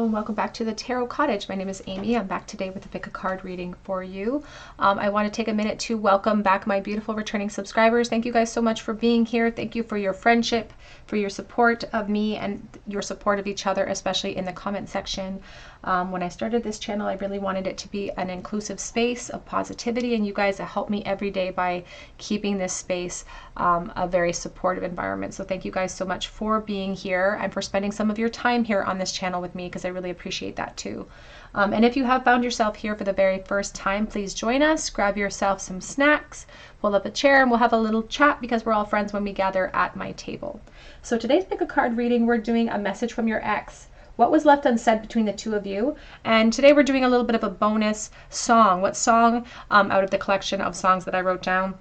Hello and welcome back to the Tarot Cottage. My name is Amy. I'm back today with a pick a card reading for you. I want to take a minute to welcome back my beautiful returning subscribers. Thank you guys so much for being here. Thank you for your friendship, for your support of me and your support of each other, especially in the comment section. When I started this channel, I really wanted it to be an inclusive space of positivity, and you guys help me every day by keeping this space a very supportive environment. So thank you guys so much for being here and for spending some of your time here on this channel with me, because I really appreciate that too. And if you have found yourself here for the very first time, please join us, grab yourself some snacks, pull up a chair, and we'll have a little chat because we're all friends when we gather at my table. So today's pick a card reading, we're doing a message from your ex. What was left unsaid between the two of you? And today we're doing a little bit of a bonus song. What song out of the collection of songs that I wrote down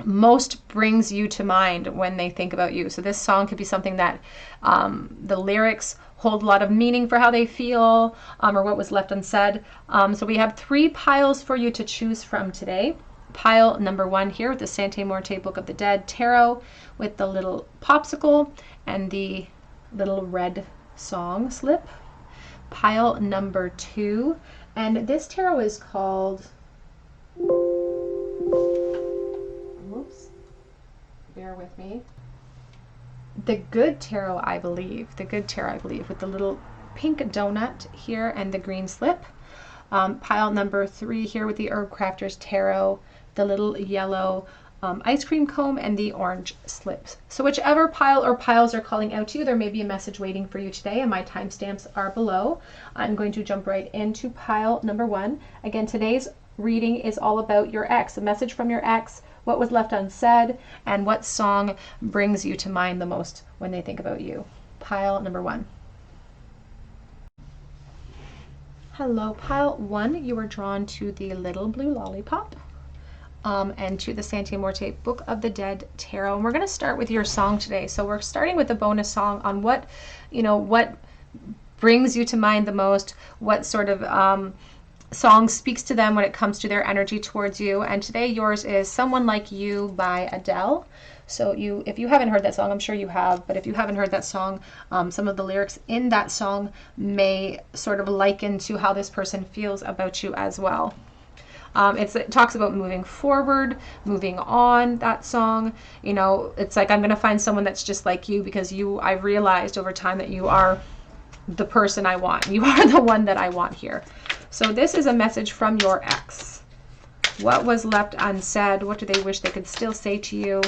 most brings you to mind when they think about you? So this song could be something that the lyrics hold a lot of meaning for how they feel, or what was left unsaid. So we have 3 piles for you to choose from today. Pile number 1 here with the Sante Morte Book of the Dead Tarot with the little popsicle and the little red song slip. Pile number 2, and this tarot is called, whoops, bear with me, the Good Tarot, I believe. The Good Tarot, I believe, with the little pink donut here and the green slip. Pile number 3 here with the Herb Crafters Tarot, the little yellow ice cream cone and the orange slips. So whichever pile or piles are calling out to you, there may be a message waiting for you today, and my timestamps are below. I'm going to jump right into pile number 1. Again, today's reading is all about your ex, a message from your ex, what was left unsaid, and what song brings you to mind the most when they think about you. Pile number 1. Hello, pile 1. You are drawn to the little blue lollipop. And to the Sante Morte Book of the Dead Tarot. And we're going to start with your song today. So we're starting with a bonus song on what brings you to mind the most, what sort of song speaks to them when it comes to their energy towards you. And today yours is Someone Like You by Adele. So if you haven't heard that song, I'm sure you have, but if you haven't heard that song, some of the lyrics in that song may sort of liken to how this person feels about you as well. It talks about moving forward, moving on, that song. You know, it's like, I'm going to find someone that's just like you, because I've realized over time that you are the person I want. You are the one that I want here. So this is a message from your ex. What was left unsaid? What do they wish they could still say to you?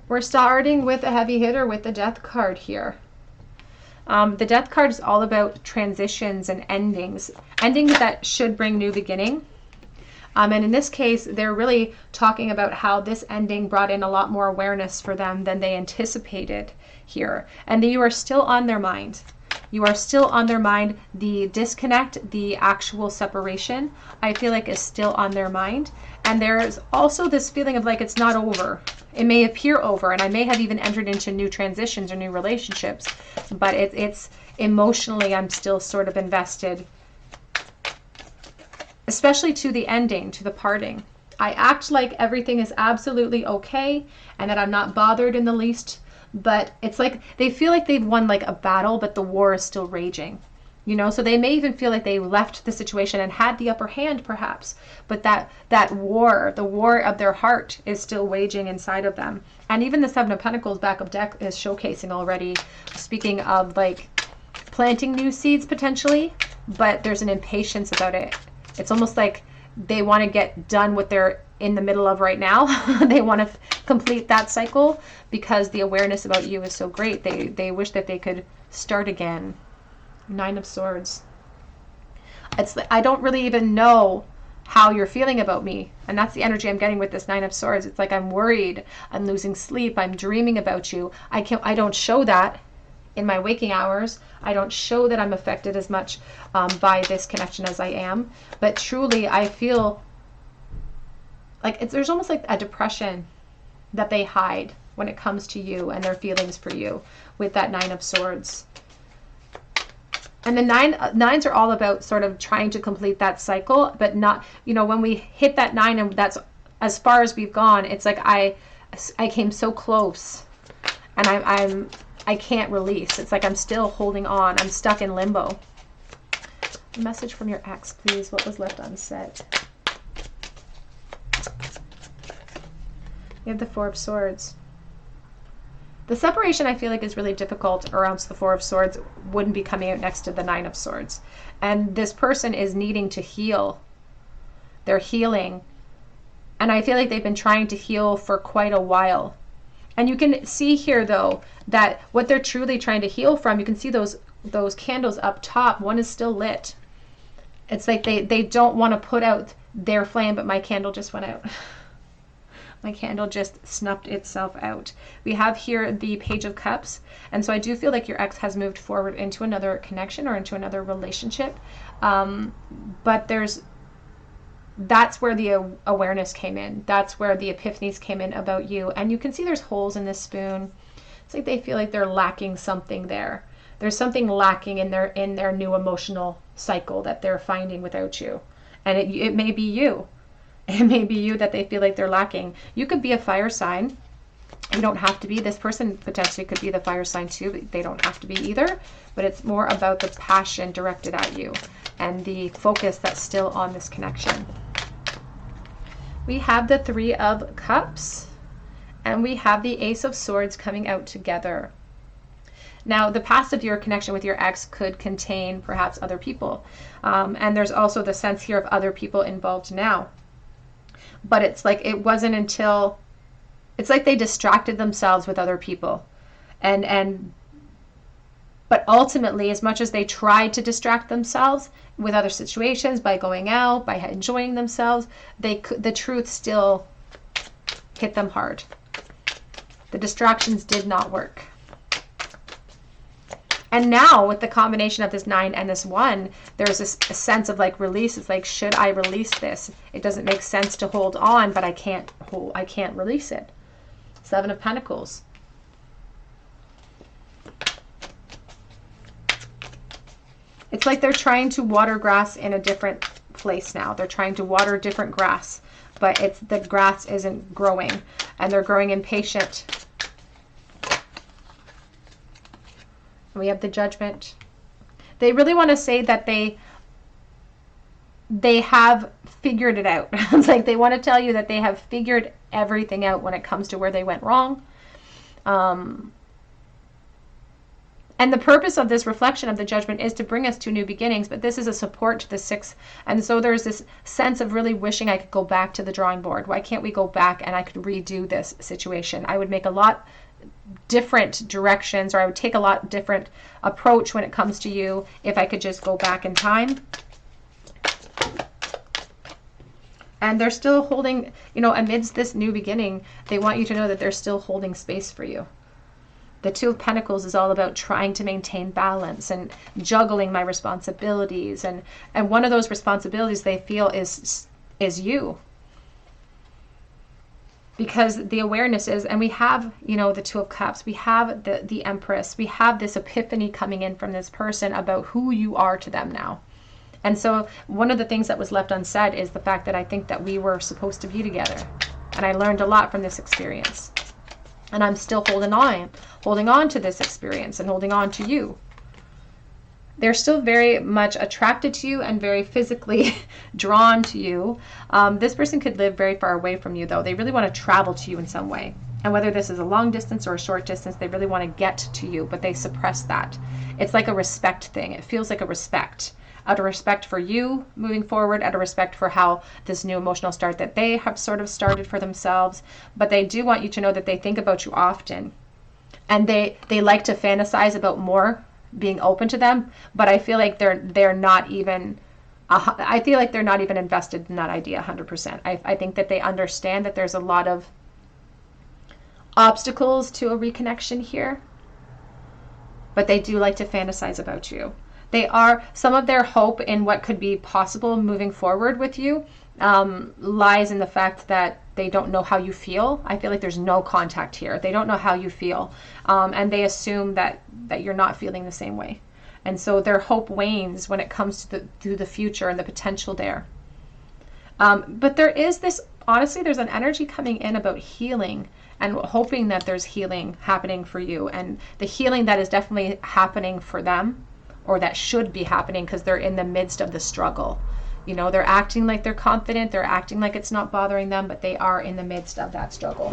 We're starting with a heavy hitter with the Death card here. The Death card is all about transitions and endings that should bring new beginning. And in this case, they're really talking about how this ending brought in a lot more awareness for them than they anticipated here. And you are still on their mind. You are still on their mind. The disconnect, the actual separation, I feel like is still on their mind. And there's also this feeling of like it's not over. It may appear over, and I may have even entered into new transitions or new relationships, but it's emotionally, I'm still sort of invested, especially to the ending, to the parting. I act like everything is absolutely okay and that I'm not bothered in the least, but it's like they feel like they've won like a battle, but the war is still raging. You know, so they may even feel like they left the situation and had the upper hand perhaps, but that war, the war of their heart, is still waging inside of them. And even the 7 of Pentacles back of deck is showcasing already, speaking of like planting new seeds potentially, but there's an impatience about it. It's almost like they want to get done what they're in the middle of right now. They want to complete that cycle because the awareness about you is so great. They wish that they could start again. 9 of Swords. It's like, I don't really even know how you're feeling about me. And that's the energy I'm getting with this 9 of Swords. It's like I'm worried, I'm losing sleep, I'm dreaming about you. I don't show that in my waking hours. I don't show that I'm affected as much by this connection as I am. But truly, I feel like there's almost like a depression that they hide when it comes to you and their feelings for you with that 9 of Swords. And the nines are all about sort of trying to complete that cycle, but not, you know, when we hit that 9 and that's as far as we've gone, it's like I came so close, and I can't release. It's like I'm still holding on. I'm stuck in limbo. A message from your ex, please. What was left unsaid? You have the Four of Swords. The separation, I feel like, is really difficult, or else the Four of Swords wouldn't be coming out next to the Nine of Swords. And this person is needing to heal. They're healing. And I feel like they've been trying to heal for quite a while. And you can see here, though, that what they're truly trying to heal from, you can see those candles up top. One is still lit. It's like they don't want to put out their flame, but my candle just went out. My candle just snuffed itself out. We have here the Page of Cups. And so I do feel like your ex has moved forward into another connection or into another relationship. But that's where the awareness came in. That's where the epiphanies came in about you. And you can see there's holes in this spoon. It's like they feel like they're lacking something there. There's something lacking in their new emotional cycle that they're finding without you. And it may be you. It may be you that they feel like they're lacking. You could be a fire sign. You don't have to be. This person potentially could be the fire sign too, but they don't have to be either. But it's more about the passion directed at you and the focus that's still on this connection. We have the Three of Cups and we have the Ace of Swords coming out together. Now, the past of your connection with your ex could contain perhaps other people. And there's also the sense here of other people involved now. But it's like it wasn't until, it's like they distracted themselves with other people. But ultimately, as much as they tried to distract themselves with other situations, by going out, by enjoying themselves, the truth still hit them hard. The distractions did not work. And now with the combination of this 9 and this 1, there's a sense of like release. It's like, should I release this? It doesn't make sense to hold on, but I can't release it. 7 of Pentacles. It's like they're trying to water grass in a different place now. They're trying to water different grass, but the grass isn't growing and they're growing impatient. We have the Judgment. They really want to say that they have figured it out. It's like they want to tell you that they have figured everything out when it comes to where they went wrong. And the purpose of this reflection of the Judgment is to bring us to new beginnings, but this is a support to the 6th. And so there's this sense of really wishing I could go back to the drawing board. Why can't we go back and I could redo this situation? I would make a lot different directions, or I would take a lot different approach when it comes to you if I could just go back in time. And they're still holding, amidst this new beginning, they want you to know that they're still holding space for you. The 2 of Pentacles is all about trying to maintain balance and juggling my responsibilities. And one of those responsibilities they feel is you. Because the awareness is, and we have, the 2 of Cups, we have the Empress, we have this epiphany coming in from this person about who you are to them now. And so one of the things that was left unsaid is the fact that I think that we were supposed to be together. And I learned a lot from this experience. And I'm still holding on to this experience and holding on to you. They're still very much attracted to you and very physically drawn to you. This person could live very far away from you, though. They really want to travel to you in some way. And whether this is a long distance or a short distance, they really want to get to you, but they suppress that. It's like a respect thing. It feels like a respect. Out of respect for you moving forward, out of respect for how this new emotional start that they have sort of started for themselves. But they do want you to know that they think about you often. And they like to fantasize about more being open to them, but I feel like they're not even invested in that idea 100%. I think that they understand that there's a lot of obstacles to a reconnection here, but they do like to fantasize about you. Some of their hope in what could be possible moving forward with you lies in the fact that they don't know how you feel. I feel like there's no contact here. They don't know how you feel. And they assume that you're not feeling the same way. And so their hope wanes when it comes to the future and the potential there. But there is this, honestly, there's an energy coming in about healing and hoping that there's healing happening for you, and the healing that is definitely happening for them, or that should be happening, because they're in the midst of the struggle. You know, they're acting like they're confident, they're acting like it's not bothering them, but they are in the midst of that struggle.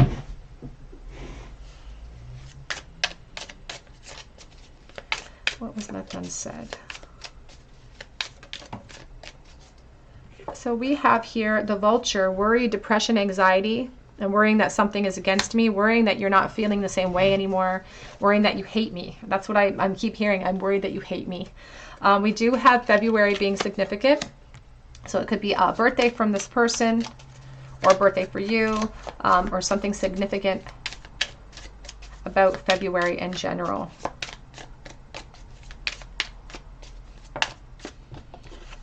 What was left unsaid? So we have here the Vulture, worry, depression, anxiety, and worrying that something is against me, worrying that you're not feeling the same way anymore, worrying that you hate me. That's what I keep hearing. I'm worried that you hate me. We do have February being significant. So it could be a birthday from this person, or a birthday for you, or something significant about February in general.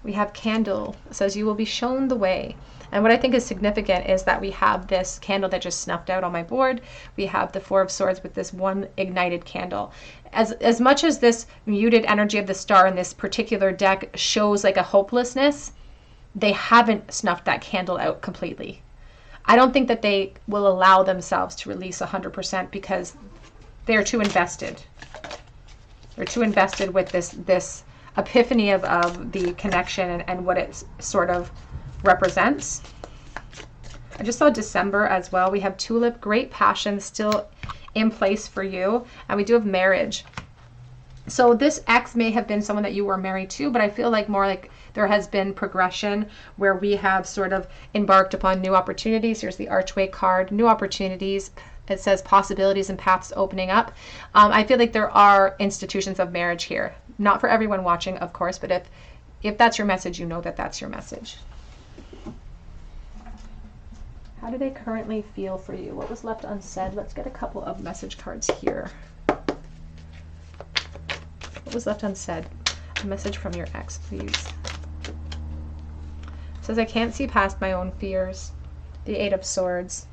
We have Candle. It says you will be shown the way. And what I think is significant is that we have this candle that just snuffed out on my board. We have the Four of Swords with this one ignited candle. As much as this muted energy of the star in this particular deck shows like a hopelessness, they haven't snuffed that candle out completely. I don't think that they will allow themselves to release 100% because they're too invested. They're too invested with this epiphany of the connection and what it sort of represents. I just saw December as well. We have Tulip, great passion still in place for you. And we do have marriage. So this ex may have been someone that you were married to, but I feel like more like there has been progression where we have sort of embarked upon new opportunities. Here's the Archway card, new opportunities. It says possibilities and paths opening up. I feel like there are institutions of marriage here. Not for everyone watching, of course, but if that's your message, you know that that's your message. How do they currently feel for you? What was left unsaid? Let's get a couple of message cards here. What was left unsaid? A message from your ex, please. It says, I can't see past my own fears. The Eight of Swords.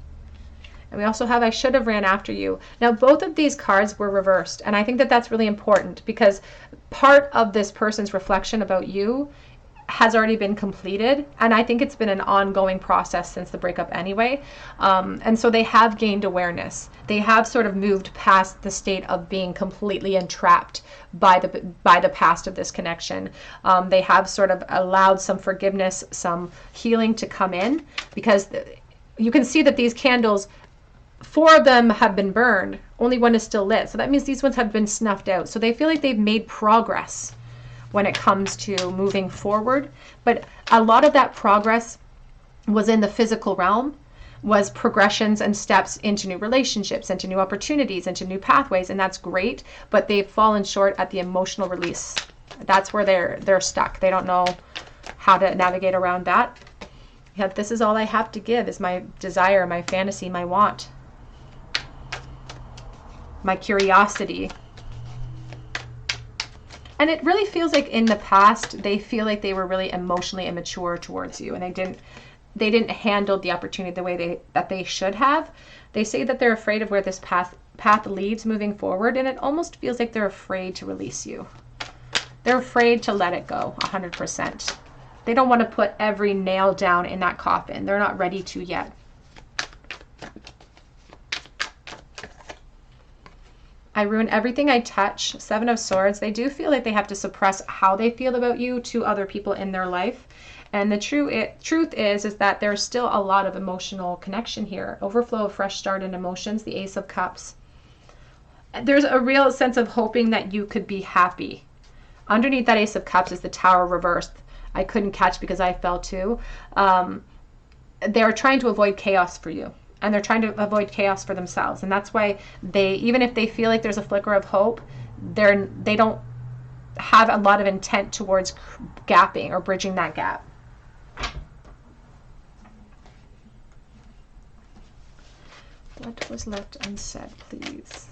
And we also have, I should have ran after you. Now, both of these cards were reversed. And I think that that's really important because part of this person's reflection about you has already been completed. And I think it's been an ongoing process since the breakup anyway. And so they have gained awareness. They have sort of moved past the state of being completely entrapped by the past of this connection. They have sort of allowed some forgiveness, some healing to come in, because you can see that these candles, 4 of them have been burned. Only 1 is still lit. So that means these ones have been snuffed out. So they feel like they've made progress when it comes to moving forward. But a lot of that progress was in the physical realm, was progressions and steps into new relationships, into new opportunities, into new pathways. And that's great. But they've fallen short at the emotional release. That's where they're stuck. They don't know how to navigate around that. Yeah, this is all I have to give is my desire, my fantasy, my want, my curiosity. And it really feels like in the past, they feel like they were really emotionally immature towards you, and they didn't handle the opportunity the way that they should have. They say that they're afraid of where this path leads moving forward, and it almost feels like they're afraid to release you. They're afraid to let it go 100%. They don't want to put every nail down in that coffin. They're not ready to yet. I ruin everything I touch. 7 of Swords. They do feel like they have to suppress how they feel about you to other people in their life. And the truth is that there's still a lot of emotional connection here. Overflow of fresh start in emotions. The Ace of Cups. There's a real sense of hoping that you could be happy. Underneath that Ace of Cups is the Tower reversed. I couldn't catch because I fell too. They're trying to avoid chaos for you. And they're trying to avoid chaos for themselves. And that's why even if they feel like there's a flicker of hope, they don't have a lot of intent towards gapping or bridging that gap. What was left unsaid, please?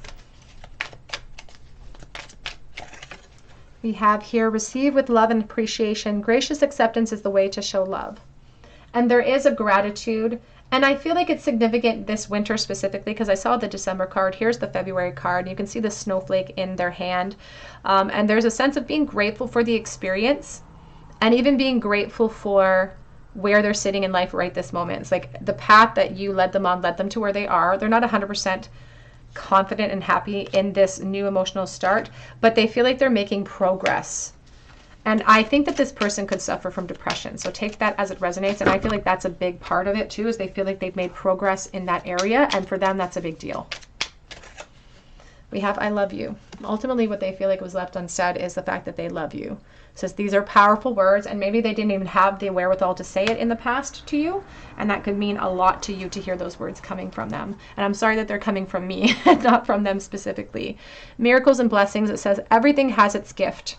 We have here, receive with love and appreciation. Gracious acceptance is the way to show love. And there is a gratitude. And I feel like it's significant this winter specifically because I saw the December card. Here's the February card. You can see the snowflake in their hand. And there's a sense of being grateful for the experience and even being grateful for where they're sitting in life right this moment. It's like the path that you led them on led them to where they are. They're not 100% confident and happy in this new emotional start, but they feel like they're making progress. And I think that this person could suffer from depression. So take that as it resonates. And I feel like that's a big part of it too, is they feel like they've made progress in that area. And for them, that's a big deal. We have, I love you. Ultimately, what they feel like was left unsaid is the fact that they love you. It says these are powerful words, and maybe they didn't even have the wherewithal to say it in the past to you. And that could mean a lot to you to hear those words coming from them. And I'm sorry that they're coming from me, not from them specifically. Miracles and blessings, it says everything has its gift.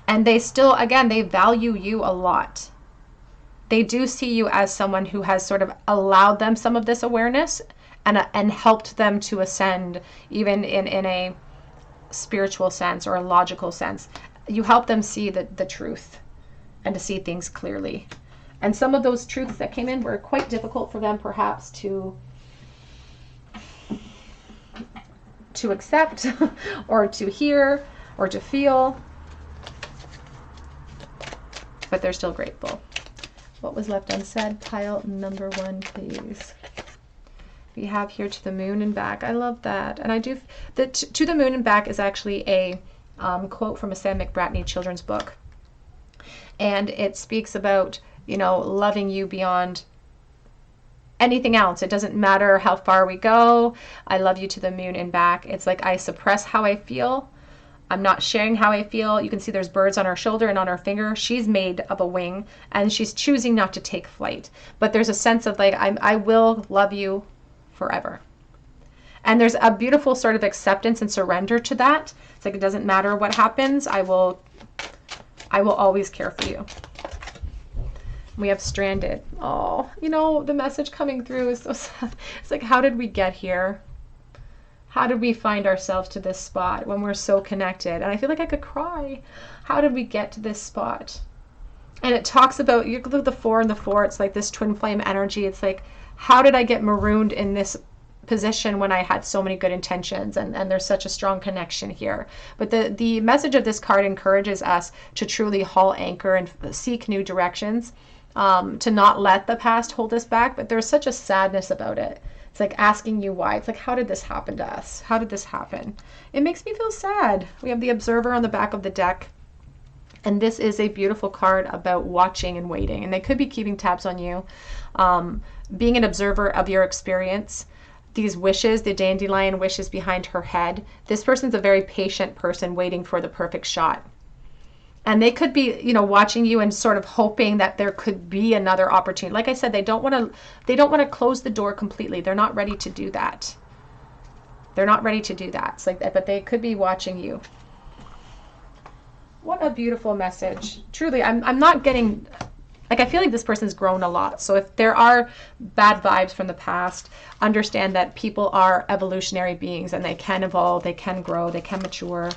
And they still, again, they value you a lot. They do see you as someone who has sort of allowed them some of this awareness and helped them to ascend, even in a spiritual sense or a logical sense. You help them see the truth and to see things clearly. And some of those truths that came in were quite difficult for them perhaps to accept or to hear or to feel. But they're still grateful. What was left unsaid? Pile number 1, please. We have here to the moon and back. I love that. And I do, to the moon and back is actually a quote from a Sam McBratney children's book. And it speaks about, you know, loving you beyond anything else. It doesn't matter how far we go. I love you to the moon and back. It's like I suppress how I feel. I'm not sharing how I feel. You can see there's birds on her shoulder and on her finger. She's made of a wing and she's choosing not to take flight. But there's a sense of like, I will love you forever. And there's a beautiful sort of acceptance and surrender to that. It's like, it doesn't matter what happens. I will always care for you. We have stranded. Oh, you know, the message coming through is so sad. It's like, how did we get here? How did we find ourselves to this spot when we're so connected? And I feel like I could cry. How did we get to this spot? And it talks about, you look at the 4 and the 4, it's like this twin flame energy. It's like, how did I get marooned in this position when I had so many good intentions? And there's such a strong connection here. But the message of this card encourages us to truly haul anchor and seek new directions, to not let the past hold us back. But there's such a sadness about it. It's like asking you why. It's like, how did this happen to us? How did this happen? It makes me feel sad. We have the Observer on the back of the deck. And this is a beautiful card about watching and waiting. And they could be keeping tabs on you. Being an observer of your experience. These wishes, the dandelion wishes behind her head. This person's a very patient person waiting for the perfect shot. And they could be, you know, watching you and sort of hoping that there could be another opportunity. Like I said, they don't want to close the door completely. They're not ready to do that. They're not ready to do that. It's like that, but they could be watching you. What a beautiful message. Truly, I'm not getting, like, I feel like this person's grown a lot. So if there are bad vibes from the past, understand that people are evolutionary beings and they can evolve, they can grow, they can mature.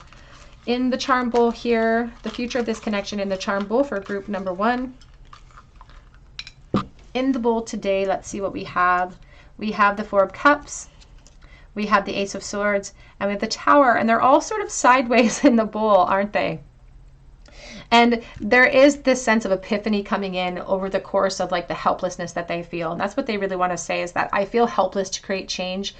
In the charm bowl here, the future of this connection in the charm bowl for group number 1. In the bowl today, let's see what we have. We have the 4 of Cups. We have the Ace of Swords. And we have the Tower. And they're all sort of sideways in the bowl, aren't they? And there is this sense of epiphany coming in over the course of like the helplessness that they feel. And that's what they really want to say, is that I feel helpless to create change.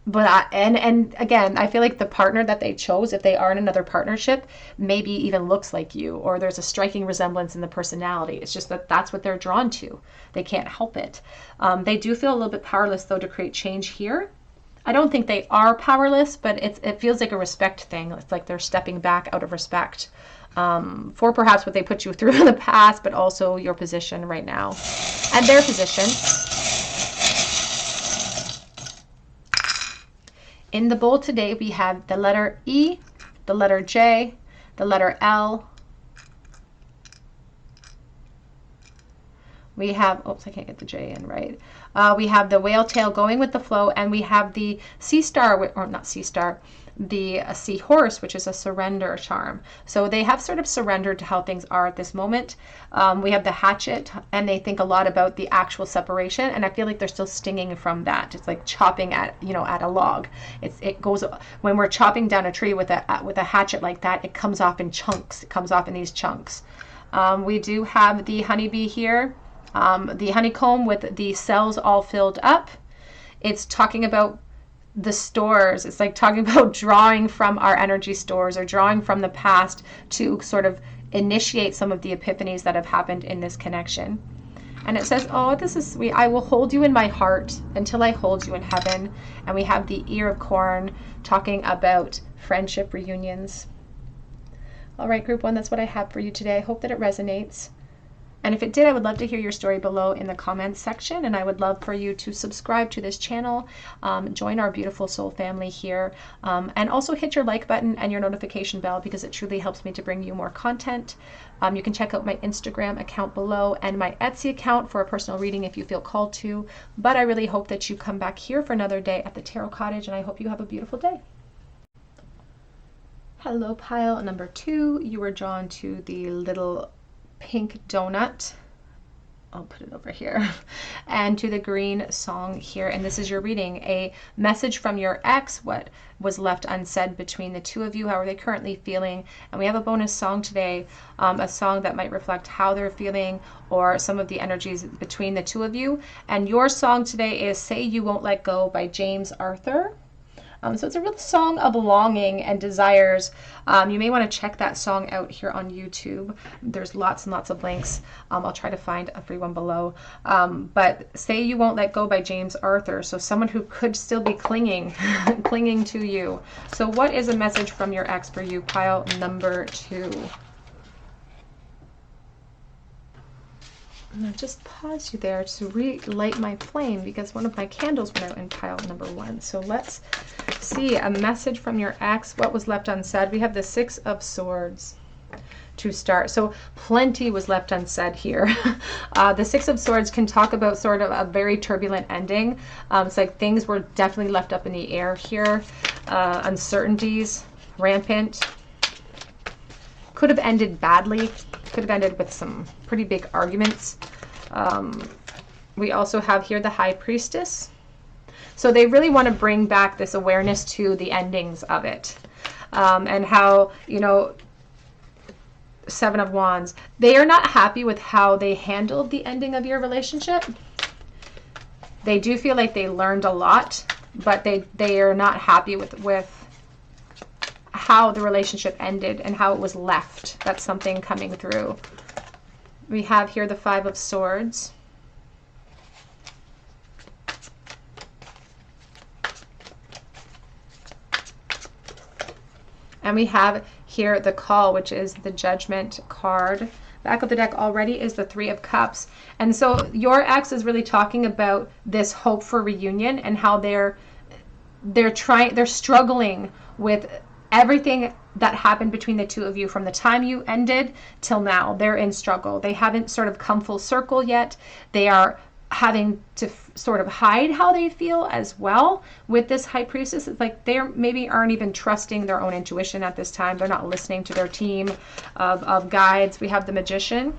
But and again, I feel like the partner that they chose, if they are in another partnership, maybe even looks like you, or there's a striking resemblance in the personality. It's just that that's what they're drawn to. They can't help it. They do feel a little bit powerless, though, to create change here. I don't think they are powerless, but it feels like a respect thing. It's like they're stepping back out of respect for perhaps what they put you through in the past, but also your position right now and their position. In the bowl today, we have the letter E, the letter J, the letter L. We have, oops, I can't get the J in right. We have the whale tail going with the flow, and we have the sea star, or not sea star, the seahorse, which is a surrender charm. So they have sort of surrendered to how things are at this moment. We have the hatchet, and they think a lot about the actual separation, and I feel like they're still stinging from that. It's like chopping at, you know, at a log. It goes, when we're chopping down a tree with a hatchet like that, it comes off in chunks. It comes off in these chunks. We do have the honeybee here, the honeycomb with the cells all filled up. It's talking about the stores. It's like talking about drawing from our energy stores or drawing from the past to sort of initiate some of the epiphanies that have happened in this connection. And it says, oh, this is sweet. I will hold you in my heart until I hold you in heaven. And we have the ear of corn talking about friendship reunions. All right, group one, that's what I have for you today. I hope that it resonates. And if it did, I would love to hear your story below in the comments section. And I would love for you to subscribe to this channel, join our beautiful soul family here, and also hit your like button and your notification bell, because it truly helps me to bring you more content. You can check out my Instagram account below and my Etsy account for a personal reading if you feel called to. But I really hope that you come back here for another day at the Tarot Cottage, and I hope you have a beautiful day. Hello, pile number 2. You were drawn to the little pink donut. I'll put it over here. And to the green song here. And this is your reading. A message from your ex. What was left unsaid between the two of you? How are they currently feeling? And we have a bonus song today. A song that might reflect how they're feeling or some of the energies between the two of you. And your song today is Say You Won't Let Go by James Arthur. So it's a real song of longing and desires. You may want to check that song out here on YouTube. There's lots and lots of links. I'll try to find a free one below. But Say You Won't Let Go by James Arthur. So someone who could still be clinging, clinging to you. So what is a message from your ex for you, pile number 2? And I'll just pause you there to relight my flame because one of my candles went out in pile number 1. So let's see a message from your ex. What was left unsaid? We have the 6 of Swords to start. So plenty was left unsaid here. The 6 of Swords can talk about sort of a very turbulent ending. It's like things were definitely left up in the air here. Uncertainties, rampant. Could have ended badly. Could have ended with some pretty big arguments. We also have here the High Priestess. So they really want to bring back this awareness to the endings of it. And how, you know, 7 of Wands. They are not happy with how they handled the ending of your relationship. They do feel like they learned a lot, but they are not happy with how the relationship ended and how it was left. That's something coming through. We have here the 5 of Swords. And we have here the Call, which is the Judgment card. Back of the deck already is the 3 of Cups. And so your ex is really talking about this hope for reunion and how they're struggling with everything that happened between the two of you from the time you ended till now. They're in struggle. They haven't sort of come full circle yet. They are having to sort of hide how they feel as well with this High Priestess. It's like they maybe aren't even trusting their own intuition at this time. They're not listening to their team of guides. We have the Magician.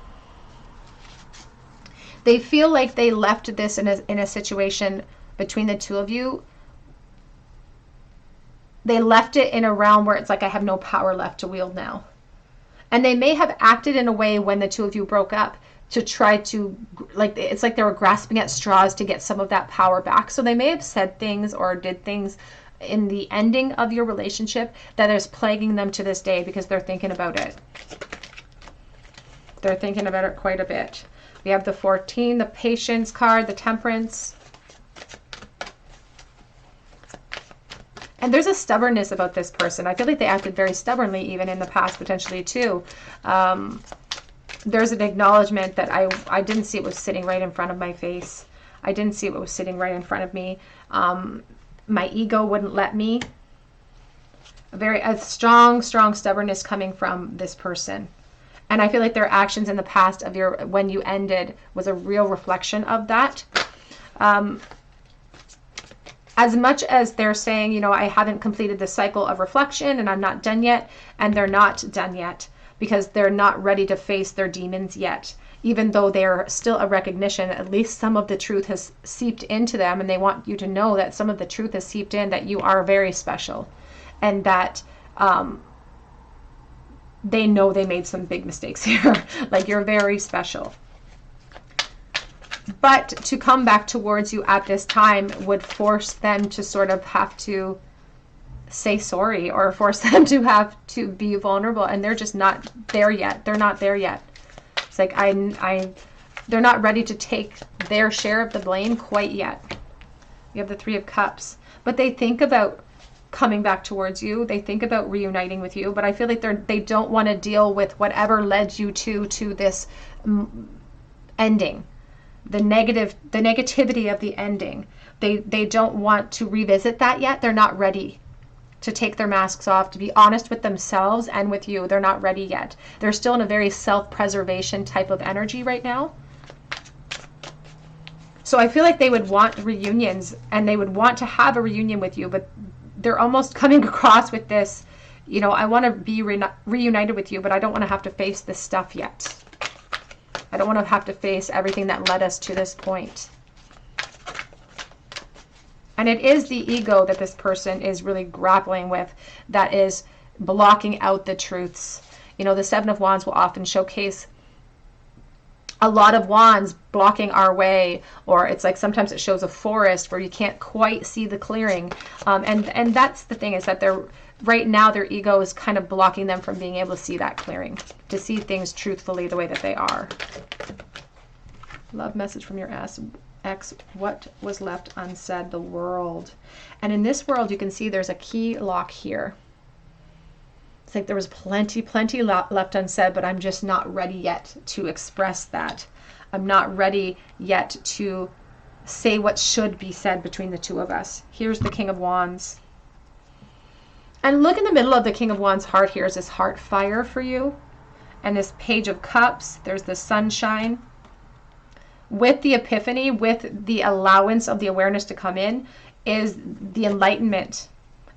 They feel like they left this in a situation between the two of you. They left it in a realm where it's like, I have no power left to wield now. And they may have acted in a way when the two of you broke up to try to, like, it's like they were grasping at straws to get some of that power back. So they may have said things or did things in the ending of your relationship that is plaguing them to this day because they're thinking about it. They're thinking about it quite a bit. We have the 14, the Patience card, the Temperance. And there's a stubbornness about this person. I feel like they acted very stubbornly even in the past potentially too. There's an acknowledgement that I didn't see it was sitting right in front of my face. I didn't see it was sitting right in front of me. My ego wouldn't let me. A strong stubbornness coming from this person. And I feel like their actions in the past of when you ended was a real reflection of that. As much as they're saying, you know, I haven't completed the cycle of reflection and I'm not done yet, and they're not done yet because they're not ready to face their demons yet. Even though they're still a recognition, at least some of the truth has seeped into them, and they want you to know that some of the truth has seeped in, that you are very special, and that they know they made some big mistakes here. Like, you're very special. But to come back towards you at this time would force them to sort of have to say sorry, or force them to have to be vulnerable, and they're just not there yet. They're not there yet. It's like they're not ready to take their share of the blame quite yet. You have the Three of Cups, but they think about coming back towards you. They think about reuniting with you, but I feel like they don't want to deal with whatever led you to this ending, the negativity of the ending. They don't want to revisit that yet. They're not ready to take their masks off, to be honest with themselves and with you. They're not ready yet. They're still in a very self-preservation type of energy right now. So I feel like they would want reunions, and they would want to have a reunion with you, but they're almost coming across with this, you know, I want to be reunited with you, but I don't want to have to face this stuff yet. I don't want to have to face everything that led us to this point. And it is the ego that this person is really grappling with, that is blocking out the truths. You know, the Seven of Wands will often showcase a lot of wands blocking our way, or it's like sometimes it shows a forest where you can't quite see the clearing. And that's the thing, is that they're right now, their ego is kind of blocking them from being able to see that clearing, to see things truthfully the way that they are. Love message from your ex. What was left unsaid? The World. And in this world, you can see there's a key lock here. It's like there was plenty left unsaid, but I'm just not ready yet to express that. I'm not ready yet to say what should be said between the two of us. Here's the King of Wands. And look in the middle of the King of Wands heart. Here is this heart fire for you. And this Page of Cups. There's the sunshine. With the epiphany, with the allowance of the awareness to come in, is the enlightenment.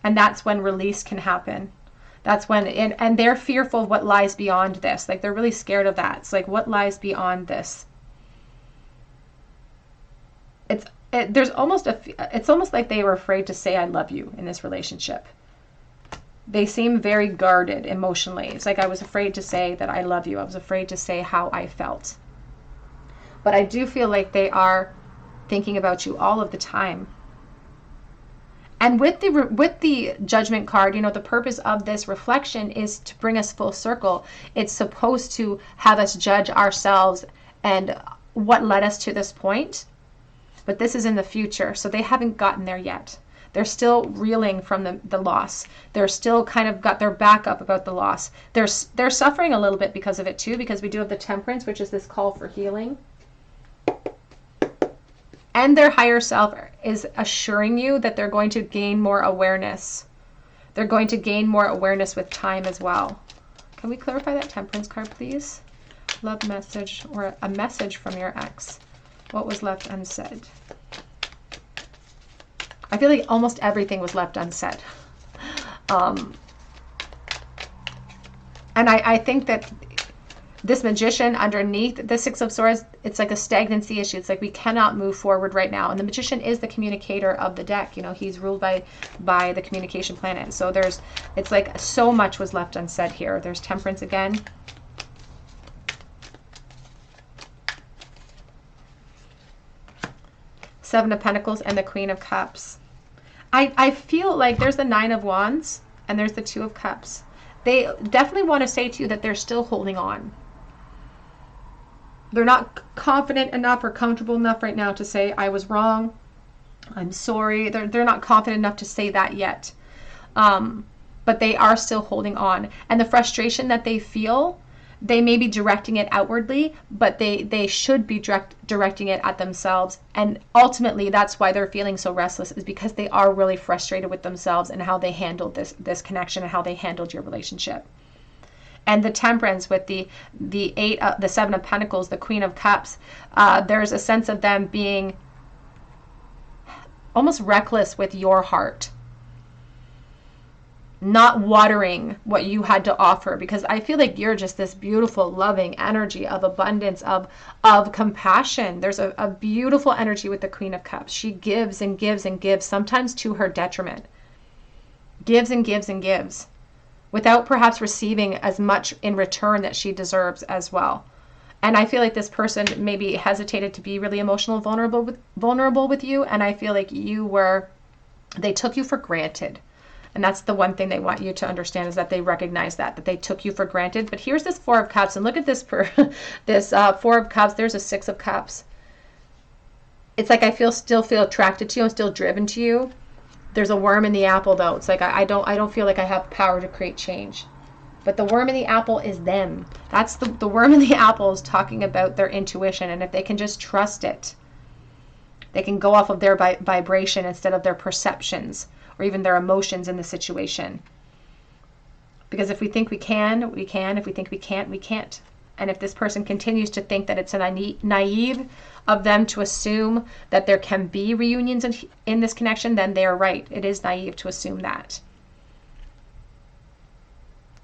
And that's when release can happen. That's when, and they're fearful of what lies beyond this. Like, they're really scared of that. It's like, what lies beyond this? It's almost like they were afraid to say I love you in this relationship. They seem very guarded emotionally. It's like, I was afraid to say that I love you. I was afraid to say how I felt. But I do feel like they are thinking about you all of the time. And with the Judgment card, you know, the purpose of this reflection is to bring us full circle. It's supposed to have us judge ourselves and what led us to this point. But this is in the future, so they haven't gotten there yet. They're still reeling from the loss. They're still kind of got their back up about the loss. They're suffering a little bit because of it too, because we do have the Temperance, which is this call for healing. And their higher self is assuring you that they're going to gain more awareness. They're going to gain more awareness with time as well. Can we clarify that Temperance card, please? Love message, or a message from your ex. What was left unsaid? I feel like almost everything was left unsaid. And I think that this Magician underneath the Six of Swords, it's like a stagnancy issue. It's like we cannot move forward right now. And the Magician is the communicator of the deck. You know, he's ruled by the communication planet. So it's like so much was left unsaid here. There's Temperance again. Seven of Pentacles and the Queen of Cups. I feel like there's the Nine of Wands and there's the Two of Cups. They definitely want to say to you that they're still holding on. They're not confident enough or comfortable enough right now to say, I was wrong, I'm sorry. They're not confident enough to say that yet. But they are still holding on. And the frustration that they feel, they may be directing it outwardly, but they should be directing it at themselves. And ultimately, that's why they're feeling so restless, is because they are really frustrated with themselves and how they handled this connection and how they handled your relationship. And the Temperance with the Seven of Pentacles, the Queen of Cups, there's a sense of them being almost reckless with your heart, not watering what you had to offer, because I feel like you're just this beautiful, loving energy of abundance, of compassion. There's a beautiful energy with the Queen of Cups. She gives and gives and gives, sometimes to her detriment. Gives and gives and gives, without perhaps receiving as much in return that she deserves as well. And I feel like this person maybe hesitated to be really emotional, vulnerable with you. And I feel like they took you for granted. And that's the one thing they want you to understand, is that they recognize that they took you for granted. But here's this Four of Cups, and look at this this Four of Cups. There's a Six of Cups. It's like still feel attracted to you. I'm still driven to you. There's a worm in the apple, though. It's like I don't feel like I have power to create change. But the worm in the apple is them. That's the worm in the apple is talking about their intuition. And if they can just trust it, they can go off of their vibration instead of their perceptions or even their emotions in the situation. Because if we think we can, we can. If we think we can't, we can't. And if this person continues to think that it's naive of them to assume that there can be reunions in this connection, then they are right. It is naive to assume that.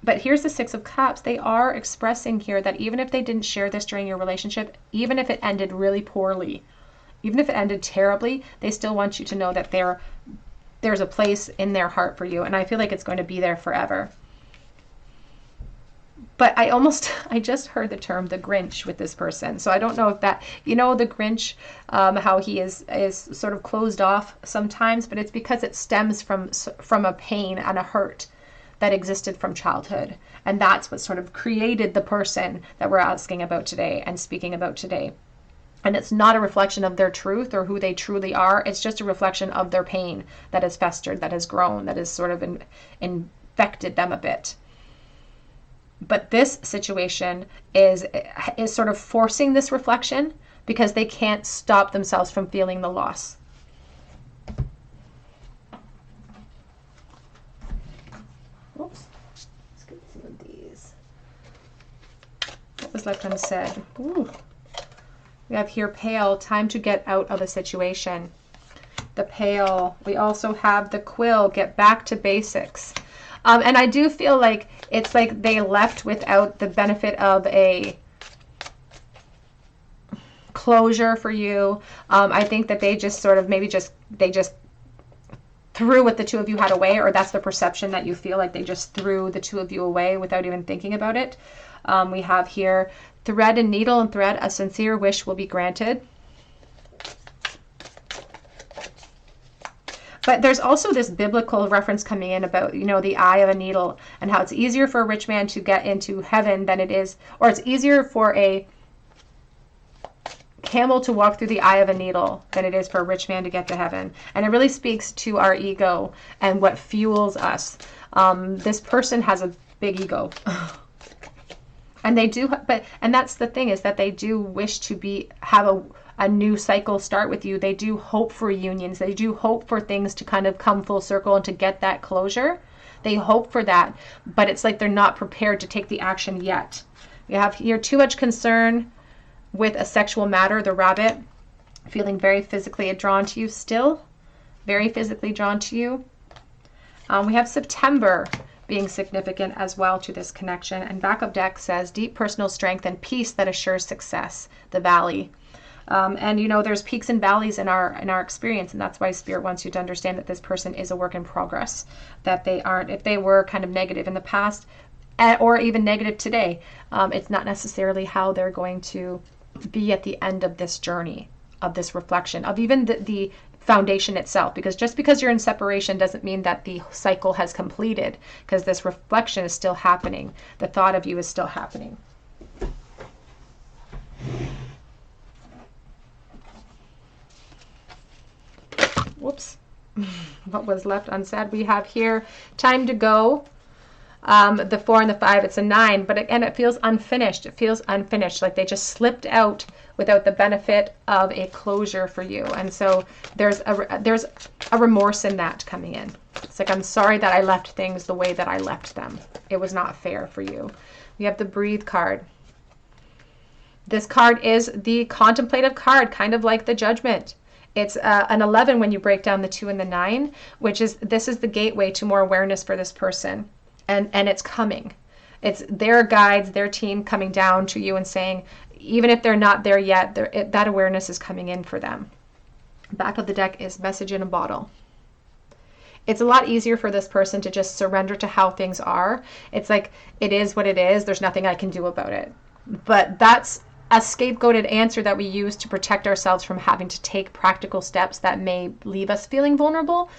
But here's the Six of Cups. They are expressing here that even if they didn't share this during your relationship, even if it ended really poorly, even if it ended terribly, they still want you to know that there's a place in their heart for you. And I feel like it's going to be there forever. But I just heard the term the Grinch with this person. So I don't know if that, the Grinch, how he is sort of closed off sometimes, but it's because it stems from a pain and a hurt that existed from childhood. And that's what sort of created the person that we're asking about today and speaking about today. And it's not a reflection of their truth or who they truly are. It's just a reflection of their pain that has festered, that has grown, that has sort of infected them a bit. But this situation is sort of forcing this reflection because they can't stop themselves from feeling the loss. Oops. Let's get some of these. What was left unsaid? Ooh. We have here Pale, time to get out of a situation. The Pale. We also have the Quill, get back to basics. And I do feel like it's like they left without the benefit of a closure for you. I think that they just sort of they just threw what the two of you had away, or that's the perception that you feel, like they just threw the two of you away without even thinking about it. We have here thread and needle and thread, a sincere wish will be granted. But there's also this biblical reference coming in about, the eye of a needle and how it's easier for a rich man to get into heaven than it is, or it's easier for a camel to walk through the eye of a needle than it is for a rich man to get to heaven. And it really speaks to our ego and what fuels us. This person has a big ego. And they do, and that's the thing, is that they do wish to have a new cycle start with you. They do hope for reunions. They do hope for things to kind of come full circle and to get that closure. They hope for that, but it's like they're not prepared to take the action yet. You have here too much concern with a sexual matter, the Rabbit, feeling very physically drawn to you still, very physically drawn to you. We have September being significant as well to this connection. And back of deck says deep personal strength and peace that assures success, the Valley. And there's peaks and valleys in our experience, and that's why Spirit wants you to understand that this person is a work in progress, that they aren't, if they were kind of negative in the past or even negative today, it's not necessarily how they're going to be at the end of this journey, of this reflection, of even the foundation itself. Because just because you're in separation doesn't mean that the cycle has completed, because this reflection is still happening. The thought of you is still happening. Whoops. What was left unsaid? We have here time to go. The 4 and the 5, it's a 9, but again, it feels unfinished. It feels unfinished, like they just slipped out without the benefit of a closure for you. And so there's a remorse in that coming in. It's like, I'm sorry that I left things the way that I left them. It was not fair for you. We have the Breathe card. This card is the contemplative card, kind of like the Judgment. It's an 11 when you break down the 2 and the 9, this is the gateway to more awareness for this person. And it's coming. It's their guides, their team coming down to you and saying, even if they're not there yet, that awareness is coming in for them. Back of the deck is message in a bottle. it's a lot easier for this person to just surrender to how things are. It's like, it is what it is. There's nothing I can do about it. But that's a scapegoated answer that we use to protect ourselves from having to take practical steps that may leave us feeling vulnerable.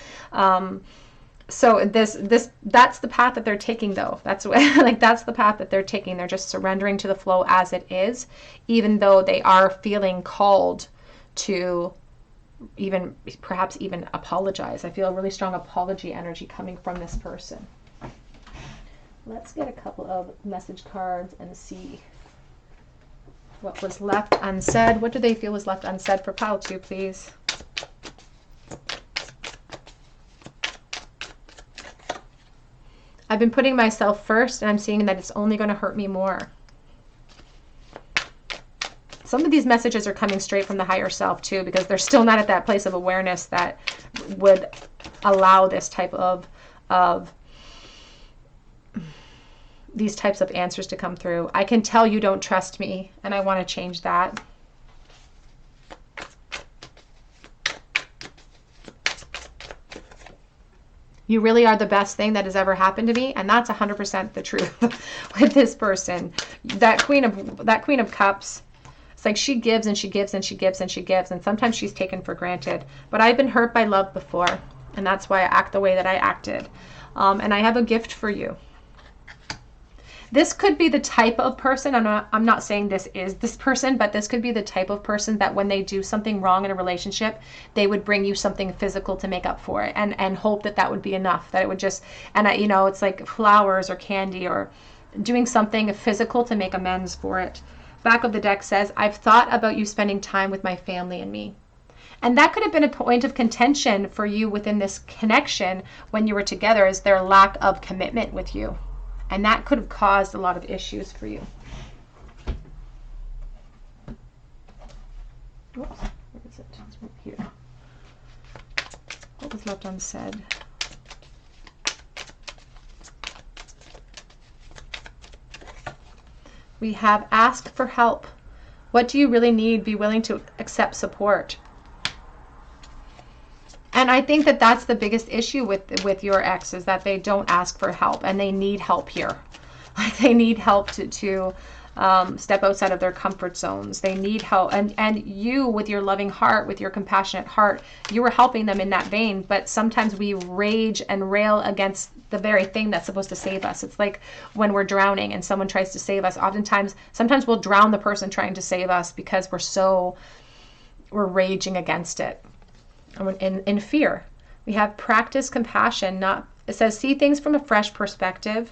So that's the path that they're taking, though. That's like, that's the path that they're taking. They're just surrendering to the flow as it is, even though they are feeling called to perhaps even apologize. I feel a really strong apology energy coming from this person. Let's get a couple of message cards and see what was left unsaid. What do they feel was left unsaid for pile 2, please? I've been putting myself first, and I'm seeing that it's only going to hurt me more. Some of these messages are coming straight from the higher self too, because they're still not at that place of awareness that would allow this type of these types of answers to come through. I can tell you don't trust me, and I want to change that. You really are the best thing that has ever happened to me, and that's 100% the truth with this person. That Queen of Cups, it's like she gives and she gives and she gives and she gives, and sometimes she's taken for granted. But I've been hurt by love before, and that's why I act the way that I acted. And I have a gift for you. This could be the type of person, I'm not saying this is this person, but this could be the type of person that when they do something wrong in a relationship, they would bring you something physical to make up for it, and hope that that would be enough, that it would just, and it's like flowers or candy or doing something physical to make amends for it. Back of the deck says, I've thought about you spending time with my family and me. And that could have been a point of contention for you within this connection when you were together, is their lack of commitment with you. And that could have caused a lot of issues for you. Oops, where is it? It's right here. What was left unsaid? We have ask for help. What do you really need? Be willing to accept support. And I think that that's the biggest issue with your ex, is that they don't ask for help, and they need help here. Like, they need help to step outside of their comfort zones. They need help. And you, with your loving heart, with your compassionate heart, you were helping them in that vein. But sometimes we rage and rail against the very thing that's supposed to save us. It's like when we're drowning and someone tries to save us. Sometimes we'll drown the person trying to save us because we're raging against it. In fear. We have practice compassion. It says see things from a fresh perspective.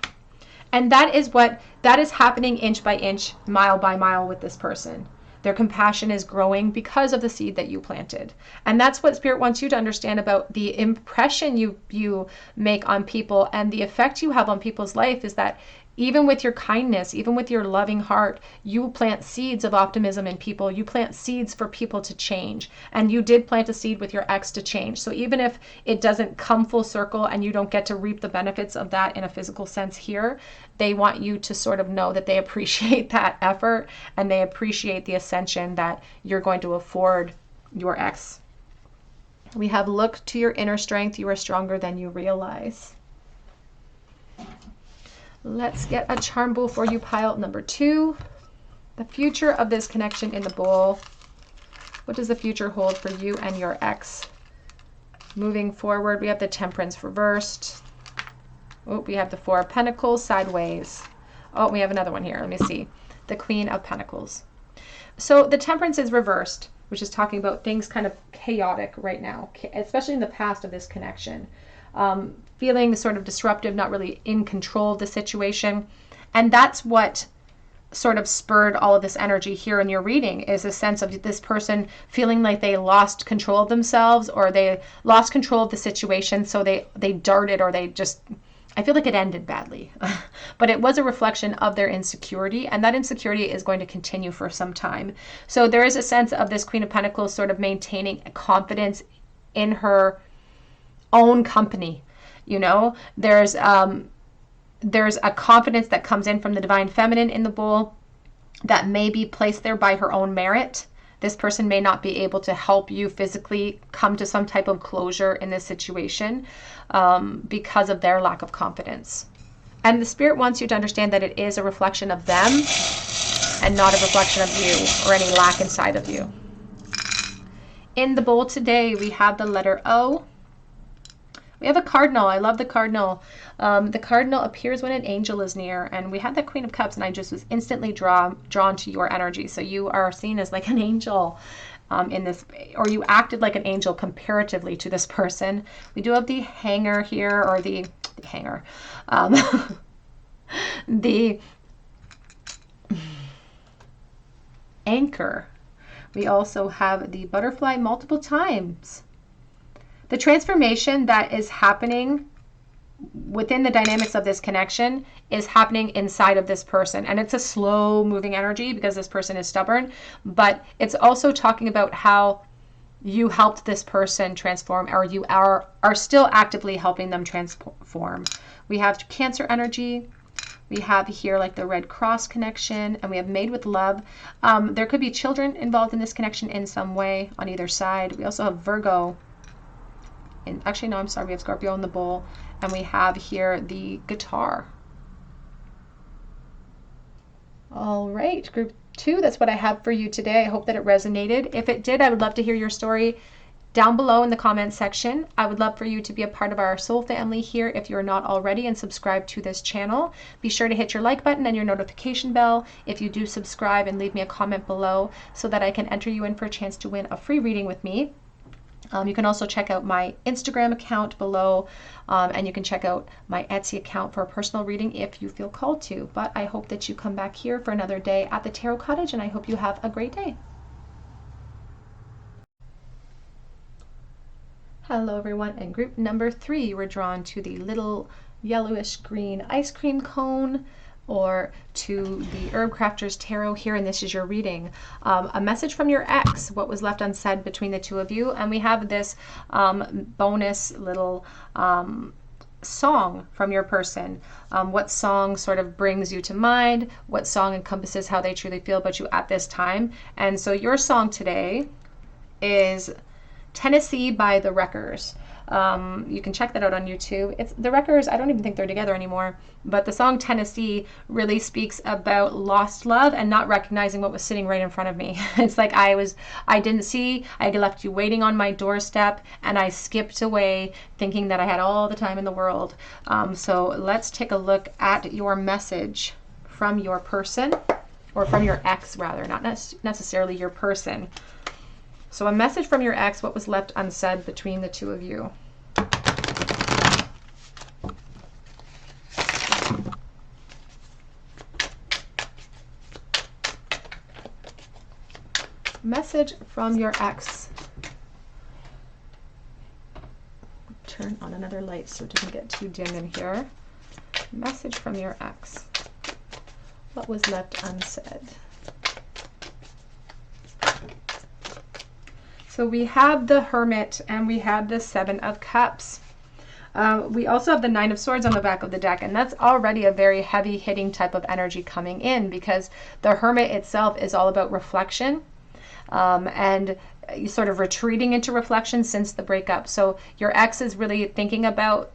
And that is happening inch by inch, mile by mile with this person. Their compassion is growing because of the seed that you planted. And that's what Spirit wants you to understand about the impression you make on people and the effect you have on people's life, is that even with your kindness, even with your loving heart, you plant seeds of optimism in people. You plant seeds for people to change. And you did plant a seed with your ex to change. So even if it doesn't come full circle and you don't get to reap the benefits of that in a physical sense here, they want you to sort of know that they appreciate that effort, and they appreciate the ascension that you're going to afford your ex. We have look to your inner strength. You are stronger than you realize. Let's get a charm bowl for you, pile number 2. The future of this connection in the bowl. What does the future hold for you and your ex? Moving forward, we have the Temperance reversed. Oh, we have the Four of Pentacles sideways. Oh, we have another one here. Let me see. The Queen of Pentacles. So the Temperance is reversed, which is talking about things kind of chaotic right now, especially in the past of this connection. Feeling sort of disruptive, not really in control of the situation. And that's what sort of spurred all of this energy here in your reading, is a sense of this person feeling like they lost control of themselves, or they lost control of the situation. So they darted, or I feel like it ended badly. But it was a reflection of their insecurity, and that insecurity is going to continue for some time. So there is a sense of this Queen of Pentacles sort of maintaining confidence in her own company. There's a confidence that comes in from the Divine Feminine in the bowl that may be placed there by her own merit, This person may not be able to help you physically come to some type of closure in this situation because of their lack of confidence. And the Spirit wants you to understand that it is a reflection of them and not a reflection of you or any lack inside of you. In the bowl today, we have the letter O. We have a cardinal. I love the cardinal. The cardinal appears when an angel is near, and we had the Queen of Cups, and I just was instantly drawn to your energy. So you are seen as like an angel in this, or you acted like an angel comparatively to this person. We do have the hanger here, or the hanger, the anchor. We also have the butterfly multiple times. The transformation that is happening within the dynamics of this connection is happening inside of this person. And it's a slow moving energy because this person is stubborn, but it's also talking about how you helped this person transform, or you are still actively helping them transform. We have Cancer energy. We have here like the Red Cross connection, and we have Made with Love. There could be children involved in this connection in some way on either side. We also have Virgo. And actually, no, I'm sorry, we have Scorpio in the bowl. And we have here the guitar. All right, group 2, that's what I have for you today. I hope that it resonated. If it did, I would love to hear your story down below in the comments section. I would love for you to be a part of our soul family here if you're not already, and subscribe to this channel. Be sure to hit your like button and your notification bell if you do subscribe, and leave me a comment below so that I can enter you in for a chance to win a free reading with me. You can also check out my Instagram account below, and you can check out my Etsy account for a personal reading if you feel called to. But I hope that you come back here for another day at the Tarot Cottage, and I hope you have a great day. Hello everyone, and group number 3, you were drawn to the little yellowish green ice cream cone, or to the Herb Crafter's Tarot here, and this is your reading. A message from your ex, what was left unsaid between the two of you. And we have this bonus little song from your person. What song sort of brings you to mind? What song encompasses how they truly feel about you at this time? And so your song today is Tennessee by the Wreckers. You can check that out on YouTube. It's the Wreckers. I don't even think they're together anymore, but the song Tennessee really speaks about lost love and not recognizing what was sitting right in front of me. It's like I didn't see, I left you waiting on my doorstep, and I skipped away thinking that I had all the time in the world. So let's take a look at your message from your person, or from your ex rather, not necessarily your person. So a message from your ex, what was left unsaid between the two of you. Message from your ex. Turn on another light so it doesn't get too dim in here. Message from your ex. What was left unsaid? So we have the Hermit, and we have the 7 of Cups. We also have the 9 of Swords on the back of the deck, and that's already a very heavy hitting type of energy coming in, because the Hermit itself is all about reflection, and sort of retreating into reflection since the breakup. So your ex is really thinking about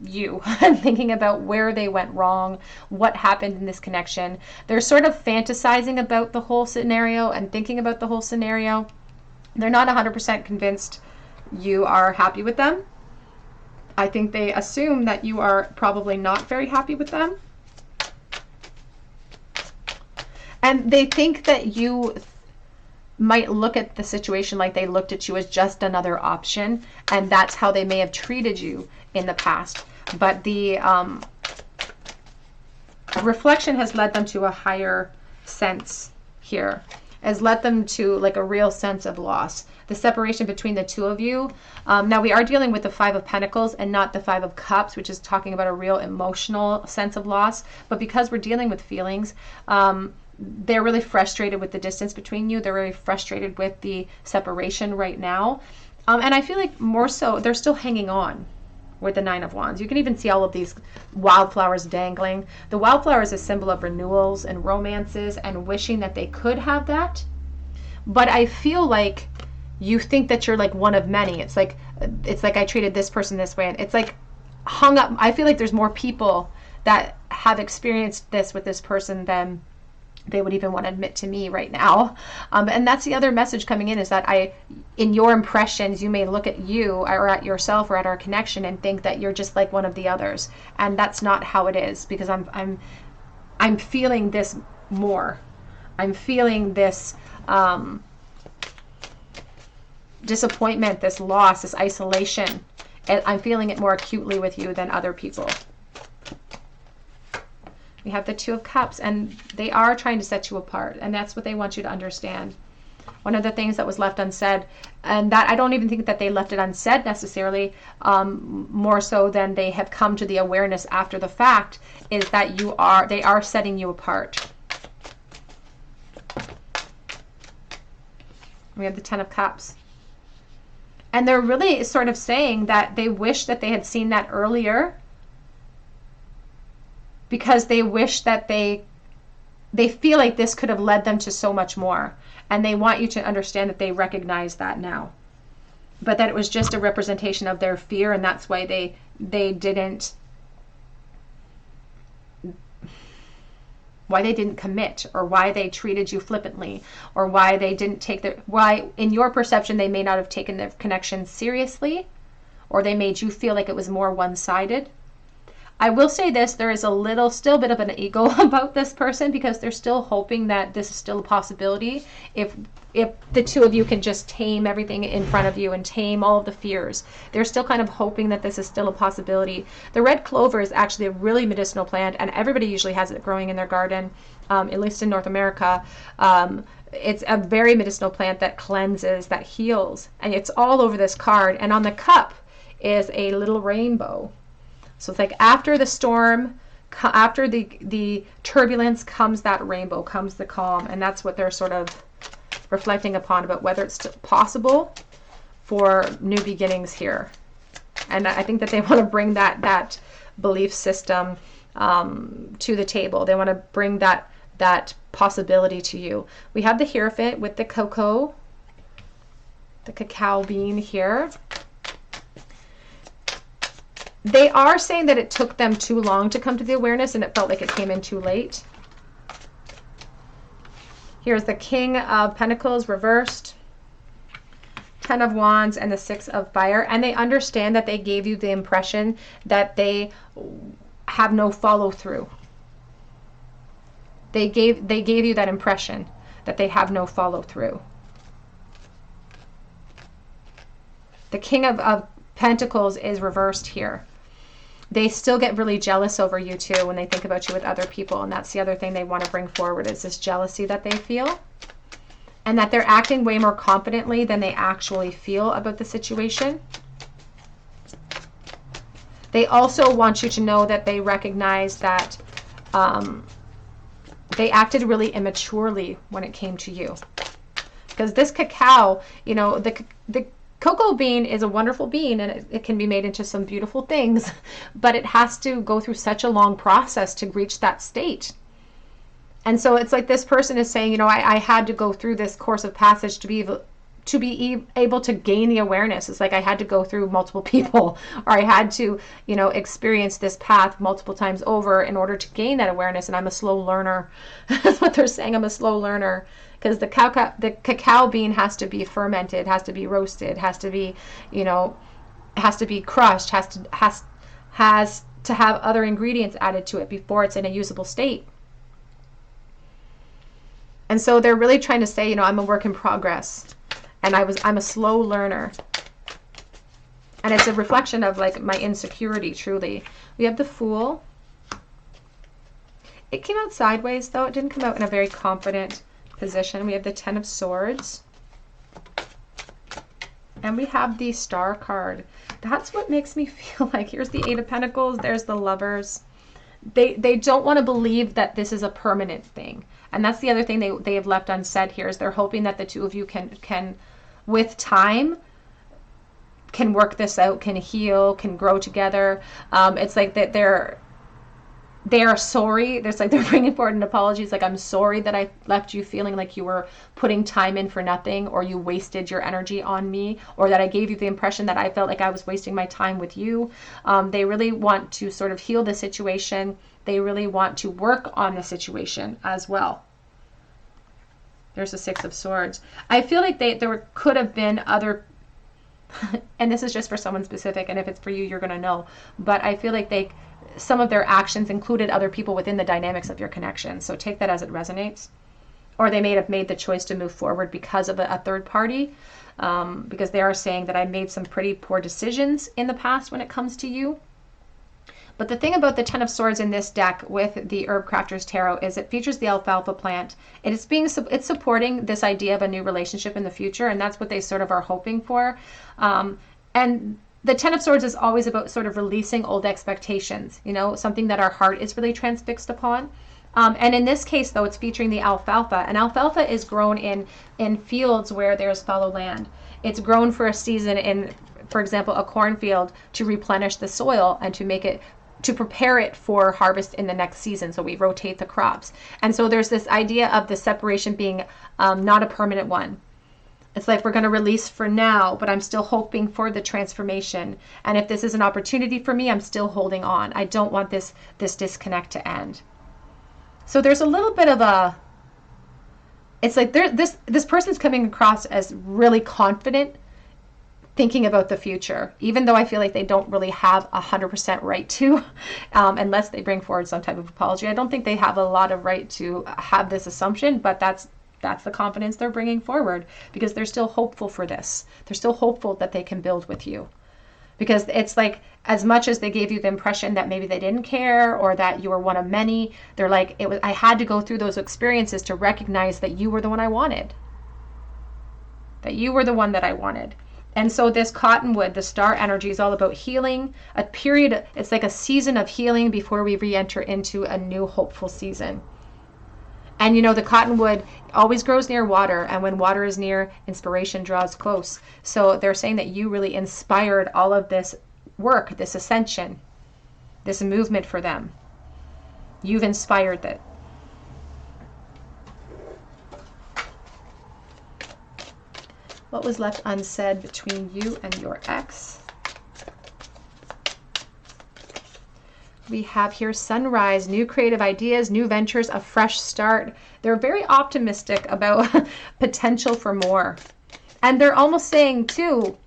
you and thinking about where they went wrong, what happened in this connection. They're sort of fantasizing about the whole scenario and thinking about the whole scenario. They're not 100% convinced you are happy with them. I think they assume that you are probably not very happy with them. And they think that you might look at the situation like they looked at you as just another option, and that's how they may have treated you in the past. But the reflection has led them to a higher sense here, has led them to like a real sense of loss. The separation between the two of you. Now we are dealing with the 5 of Pentacles and not the 5 of Cups, which is talking about a real emotional sense of loss. But because we're dealing with feelings, they're really frustrated with the distance between you. They're really frustrated with the separation right now. And I feel like more so, they're still hanging on with the 9 of Wands. You can even see all of these wildflowers dangling. The wildflower is a symbol of renewals and romances and wishing that they could have that. but I feel like you think that you're like one of many. It's like I treated this person this way, and it's like hung up. I feel like there's more people that have experienced this with this person than they would even want to admit to me right now. And that's the other message coming in, is that in your impressions, you may look at you or at yourself or at our connection and think that you're just like one of the others. And that's not how it is, because I'm feeling this more. I'm feeling this disappointment, this loss, this isolation. And I'm feeling it more acutely with you than other people. We have the Two of Cups, and they are trying to set you apart, and that's what they want you to understand. One of the things that was left unsaid, and that I don't even think that they left it unsaid necessarily, more so than they have come to the awareness after the fact, is that they are setting you apart. We have the Ten of Cups. And they're really sort of saying that they wish that they had seen that earlier, because they wish that they feel like this could have led them to so much more. And they want you to understand that they recognize that now. But that it was just a representation of their fear, and that's why they didn't commit, or why they treated you flippantly, or why they didn't why in your perception they may not have taken the connection seriously, or they made you feel like it was more one-sided. I will say this, there is still a bit of an ego about this person, because they're still hoping that this is still a possibility if the two of you can just tame everything in front of you and tame all of the fears. They're still kind of hoping that this is still a possibility. The red clover is actually a really medicinal plant, and everybody usually has it growing in their garden, at least in North America. It's a very medicinal plant that cleanses, that heals, and it's all over this card. And on the cup is a little rainbow. So it's like after the storm, after the turbulence comes that rainbow, comes the calm. And that's what they're sort of reflecting upon, about whether it's still possible for new beginnings here. And I think that they want to bring that belief system to the table. They want to bring that possibility to you. We have the Hierophant with the cacao bean here. They are saying that it took them too long to come to the awareness, and it felt like it came in too late. Here's the King of Pentacles reversed, Ten of Wands, and the Six of Fire. And they understand that they gave you the impression that they have no follow through. They gave you that impression that they have no follow through. The King of Pentacles is reversed here. They still get really jealous over you too when they think about you with other people. And that's the other thing they want to bring forward, is this jealousy that they feel. And that they're acting way more confidently than they actually feel about the situation. They also want you to know that they recognize that they acted really immaturely when it came to you. Because this cacao, you know, the cocoa bean is a wonderful bean, and it can be made into some beautiful things, but it has to go through such a long process to reach that state. And so it's like this person is saying, you know, I had to go through this course of passage to be able to gain the awareness. It's like I had to go through multiple people, or I had to, you know, experience this path multiple times over in order to gain that awareness. And I'm a slow learner. That's what they're saying. I'm a slow learner. Because the cacao bean has to be fermented, has to be roasted, has to be, you know, has to be crushed, has to have other ingredients added to it before it's in a usable state. And so they're really trying to say, you know, I'm a work in progress, and I'm a slow learner. And it's a reflection of like my insecurity, truly. We have the Fool. It came out sideways though. It didn't come out in a very confident position. We have the Ten of Swords, and we have the Star card. That's what makes me feel like, here's the Eight of Pentacles, there's the Lovers. They don't want to believe that this is a permanent thing. And that's the other thing they have left unsaid here, is they're hoping that the two of you can with time, can work this out, can heal, can grow together. It's like that they are sorry. There's like they're bringing forward an apology. It's like, I'm sorry that I left you feeling like you were putting time in for nothing, or you wasted your energy on me, or that I gave you the impression that I felt like I was wasting my time with you. They really want to sort of heal the situation. They really want to work on the situation as well. There's the Six of Swords. I feel like there could have been other, and this is just for someone specific, and if it's for you, you're going to know. But I feel like some of their actions included other people within the dynamics of your connection. So take that as it resonates. Or they may have made the choice to move forward because of a third party, because they are saying that I made some pretty poor decisions in the past when it comes to you. But the thing about the Ten of Swords in this deck with the Herb Crafters Tarot is it features the alfalfa plant. It's supporting this idea of a new relationship in the future, and that's what they sort of are hoping for. And the Ten of Swords is always about sort of releasing old expectations, you know, something that our heart is really transfixed upon. And in this case, though, it's featuring the alfalfa. And alfalfa is grown in fields where there's fallow land. It's grown for a season in, for example, a cornfield to replenish the soil and to prepare it for harvest in the next season. So we rotate the crops. And so there's this idea of the separation being not a permanent one. It's like we're going to release for now, but I'm still hoping for the transformation. And if this is an opportunity for me, I'm still holding on. I don't want this disconnect to end. So there's a little bit of it's like this person's coming across as really confident, thinking about the future, even though I feel like they don't really have 100% right to, unless they bring forward some type of apology. I don't think they have a lot of right to have this assumption, but that's the confidence they're bringing forward, because they're still hopeful for this. They're still hopeful that they can build with you, because it's like, as much as they gave you the impression that maybe they didn't care or that you were one of many, they're like, I had to go through those experiences to recognize that you were the one I wanted. That you were the one that I wanted. And so this cottonwood, the star energy, is all about healing, a period. It's like a season of healing before we re-enter into a new hopeful season. And you know, the cottonwood always grows near water, and when water is near, inspiration draws close. So they're saying that you really inspired all of this work, this ascension, this movement for them. You've inspired it. What was left unsaid between you and your ex? We have here sunrise, new creative ideas, new ventures, a fresh start. They're very optimistic about potential for more. And they're almost saying too,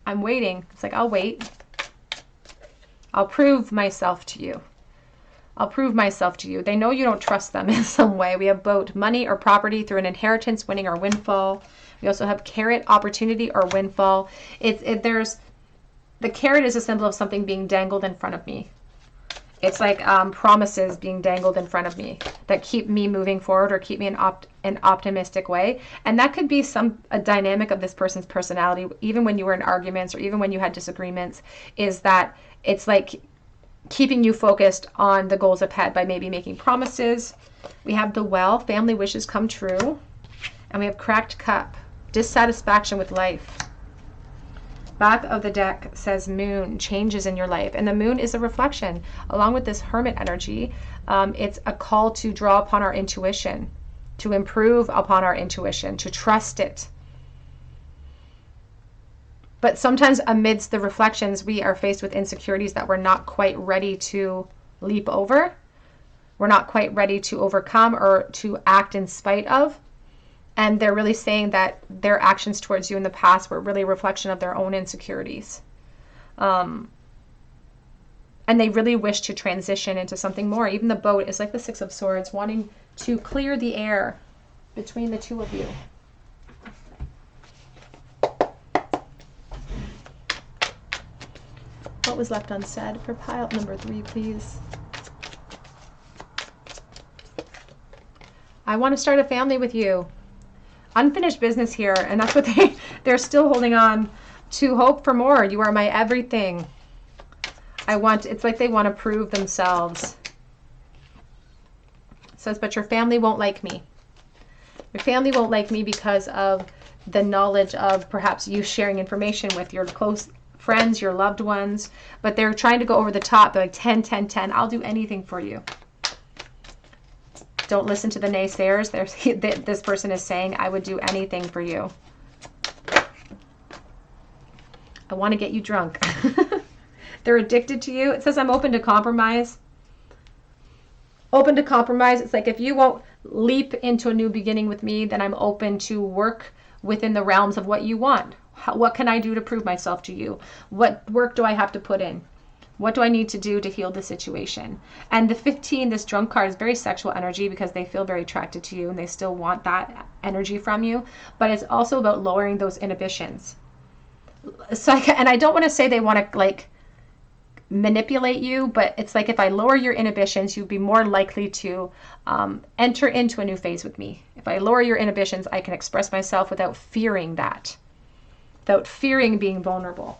I'm waiting. It's like, I'll wait. I'll prove myself to you. I'll prove myself to you. They know you don't trust them in some way. We have both money or property through an inheritance, winning or windfall. We also have carrot, opportunity or windfall. There's the carrot is a symbol of something being dangled in front of me. It's like promises being dangled in front of me that keep me moving forward or keep me in an optimistic way. And that could be a dynamic of this person's personality, even when you were in arguments or even when you had disagreements, is that it's like keeping you focused on the goals ahead by maybe making promises. We have the well, family wishes come true. And we have cracked cup, dissatisfaction with life. Back of the deck says moon, changes in your life. And the moon is a reflection. Along with this hermit energy, it's a call to draw upon our intuition, to improve upon our intuition, to trust it. But sometimes amidst the reflections, we are faced with insecurities that we're not quite ready to leap over. We're not quite ready to overcome or to act in spite of. And they're really saying that their actions towards you in the past were really a reflection of their own insecurities. And they really wish to transition into something more. Even the boat is like the Six of Swords, wanting to clear the air between the two of you. What was left unsaid for pile number 3, please? I want to start a family with you. Unfinished business here, and that's what they're still holding on to, hope for more. You are my everything. It's like they want to prove themselves. It says, but your family won't like me. Your family won't like me because of the knowledge of perhaps you sharing information with your close friends, your loved ones, but they're trying to go over the top. They're like 10, 10, 10. I'll do anything for you. Don't listen to the naysayers. This person is saying, I would do anything for you. I want to get you drunk. They're addicted to you. It says, I'm open to compromise. Open to compromise. It's like, if you won't leap into a new beginning with me, then I'm open to work within the realms of what you want. What can I do to prove myself to you? What work do I have to put in? What do I need to do to heal the situation? And the 15, this drunk card, is very sexual energy because they feel very attracted to you and they still want that energy from you. But it's also about lowering those inhibitions. So, and I don't want to say they want to like manipulate you, but it's like, if I lower your inhibitions, you'd be more likely to enter into a new phase with me. If I lower your inhibitions, I can express myself without fearing that, without fearing being vulnerable.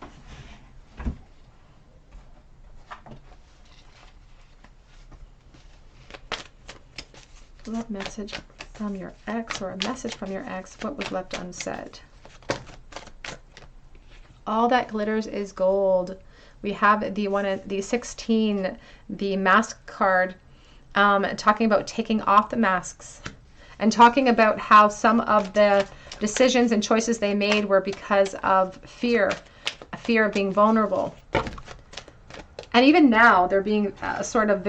Love message from your ex, or a message from your ex. What was left unsaid? All that glitters is gold. We have the 16, the mask card, talking about taking off the masks and talking about how some of the decisions and choices they made were because of fear, a fear of being vulnerable. And even now they're being sort of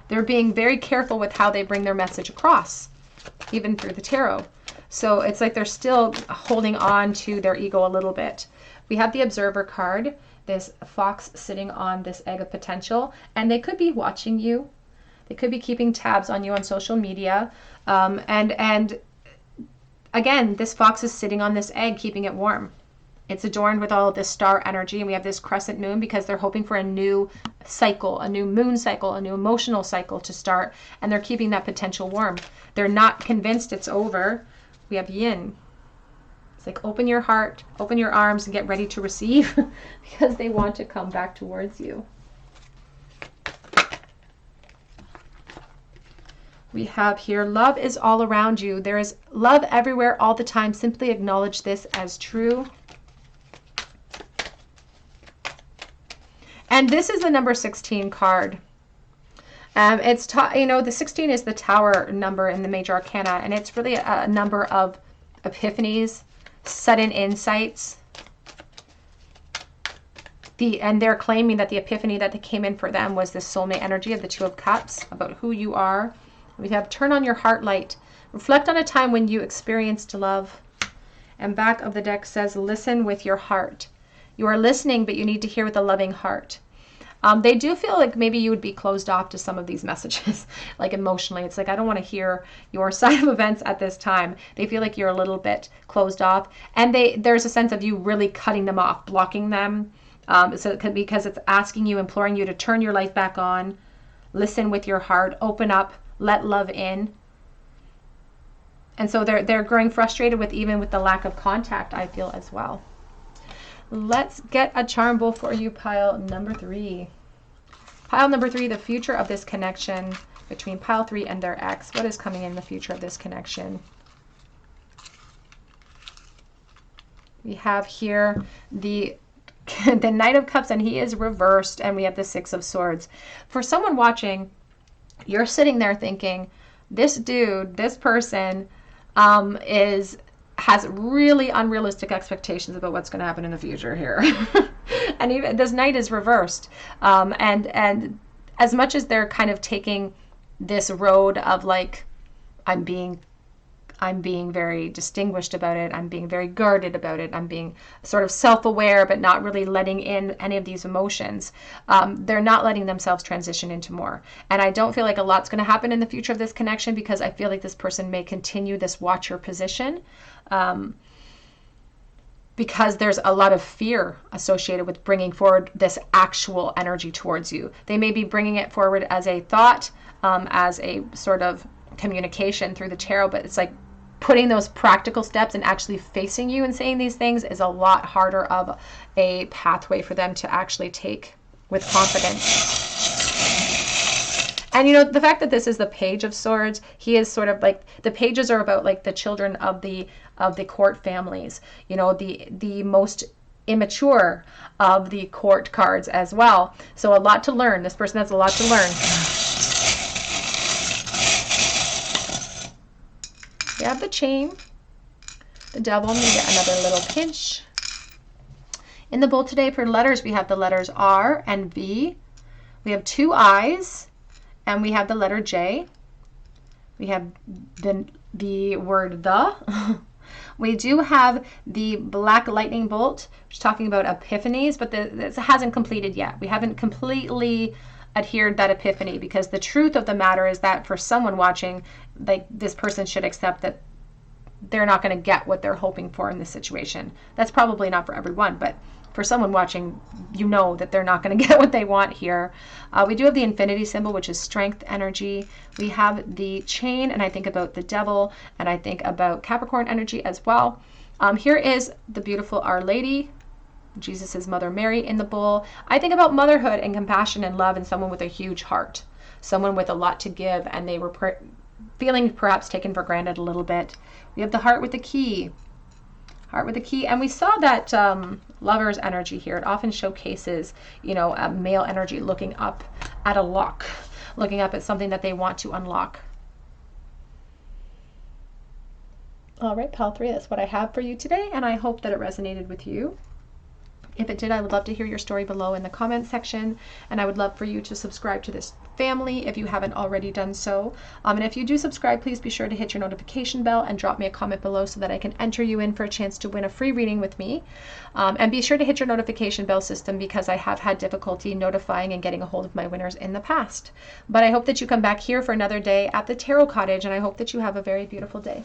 they're being very careful with how they bring their message across, even through the tarot. So it's like they're still holding on to their ego a little bit. We have the Observer card, this fox sitting on this egg of potential, and they could be watching you. They could be keeping tabs on you on social media. And again, this fox is sitting on this egg, keeping it warm. It's adorned with all of this star energy, and we have this crescent moon because they're hoping for a new cycle, a new moon cycle, a new emotional cycle to start, and they're keeping that potential warm. They're not convinced it's over. We have yin. It's like, open your heart, open your arms, and get ready to receive because they want to come back towards you. We have here, love is all around you. There is love everywhere all the time. Simply acknowledge this as true. And this is the number 16 card. The 16 is the Tower number in the Major Arcana, and it's really a number of epiphanies, sudden insights. And they're claiming that the epiphany that came in for them was this soulmate energy of the Two of Cups, about who you are. We have turn on your heart light. Reflect on a time when you experienced love. And back of the deck says, listen with your heart. You are listening, but you need to hear with a loving heart. They do feel like maybe you would be closed off to some of these messages, like emotionally. It's like, I don't want to hear your side of events at this time. They feel like you're a little bit closed off. And there's a sense of you really cutting them off, blocking them. Because it's asking you, imploring you to turn your light back on, listen with your heart, open up, let love in. And so they're growing frustrated even with the lack of contact, I feel, as well. Let's get a charm bowl for you, pile number 3. Pile number 3, the future of this connection between pile 3 and their ex. What is coming in the future of this connection? We have here the Knight of Cups, and he is reversed, and we have the Six of Swords. For someone watching, you're sitting there thinking, this dude, this person has really unrealistic expectations about what's going to happen in the future here. And even this Knight is reversed. And as much as they're kind of taking this road of like, I'm being very distinguished about it, I'm being very guarded about it, I'm being sort of self-aware but not really letting in any of these emotions, they're not letting themselves transition into more. And I don't feel like a lot's going to happen in the future of this connection, because I feel like this person may continue this watcher position, because there's a lot of fear associated with bringing forward this actual energy towards you. They may be bringing it forward as a thought, as a sort of communication through the tarot, but it's like putting those practical steps and actually facing you and saying these things is a lot harder of a pathway for them to actually take with confidence. And you know, the fact that this is the Page of Swords, he is sort of like, the pages are about like the children of the court families, you know, the most immature of the court cards as well. So a lot to learn. This person has a lot to learn. We have the Chain, the Devil, and we get another little pinch. In the bowl today for letters, we have the letters R and V. We have 2 I's, and we have the letter J. We have the word the. We do have the black lightning bolt, which is talking about epiphanies, but this hasn't completed yet. We haven't completely adhered that epiphany, because the truth of the matter is that for someone watching, like, this person should accept that they're not going to get what they're hoping for in this situation. That's probably not for everyone, but for someone watching, you know that they're not going to get what they want here. We do have the infinity symbol, which is strength energy. We have the Chain, and I think about the Devil, and I think about Capricorn energy as well. Here is the beautiful Our Lady, Jesus' Mother Mary, in the bowl. I think about motherhood and compassion and love, and someone with a huge heart, someone with a lot to give, and they were feeling perhaps taken for granted a little bit. We have the Heart with the Key. Heart with the Key, and we saw that Lover's energy here. It often showcases, you know, a male energy looking up at a lock, looking up at something that they want to unlock. All right, Pile 3, that's what I have for you today, and I hope that it resonated with you. If it did, I would love to hear your story below in the comment section, and I would love for you to subscribe to this family if you haven't already done so. And if you do subscribe, please be sure to hit your notification bell and drop me a comment below so that I can enter you in for a chance to win a free reading with me. And be sure to hit your notification bell system, because I have had difficulty notifying and getting a hold of my winners in the past. But I hope that you come back here for another day at the Tarot Cottage, and I hope that you have a very beautiful day.